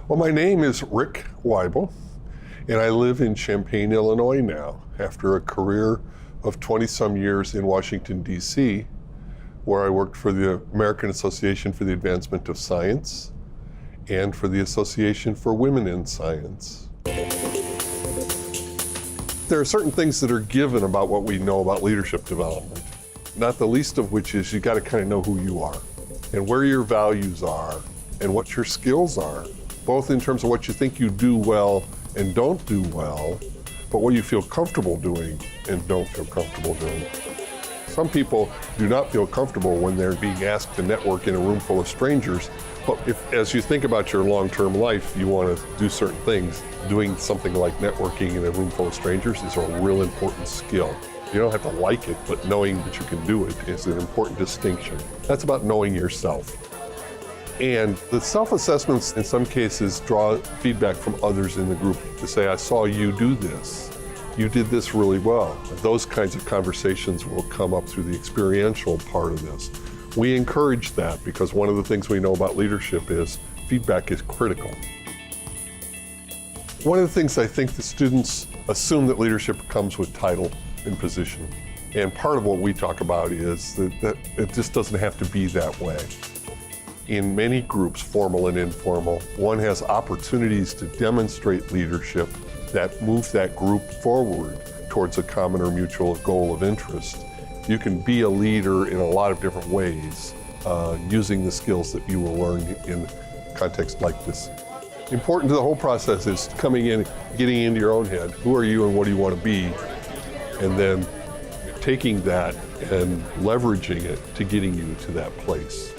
Well, my name is Ric Weibl, and I live in Champaign, Illinois now, after a career of 20-some years in Washington, D.C., where I worked for the American Association for the Advancement of Science and for the Association for Women in Science. There are certain things that are given about what we know about leadership development, not the least of which is you got to kind of know who you are and where your values are and what your skills are, both in terms of what you think you do well and don't do well, but what you feel comfortable doing and don't feel comfortable doing. Some people do not feel comfortable when they're being asked to network in a room full of strangers, but if, as you think about your long-term life, you want to do certain things, doing something like networking in a room full of strangers is a real important skill. You don't have to like it, but knowing that you can do it is an important distinction. That's about knowing yourself. And the self-assessments in some cases draw feedback from others in the group to say, I saw you do this. You did this really well. Those kinds of conversations will come up through the experiential part of this. We encourage that because one of the things we know about leadership is feedback is critical. One of the things I think the students assume that leadership comes with title and position. And part of what we talk about is that it just doesn't have to be that way. In many groups, formal and informal, one has opportunities to demonstrate leadership that moves that group forward towards a common or mutual goal of interest. You can be a leader in a lot of different ways using the skills that you will learn in contexts like this. Important to the whole process is coming in, getting into your own head. Who are you and what do you want to be? And then taking that and leveraging it to getting you to that place.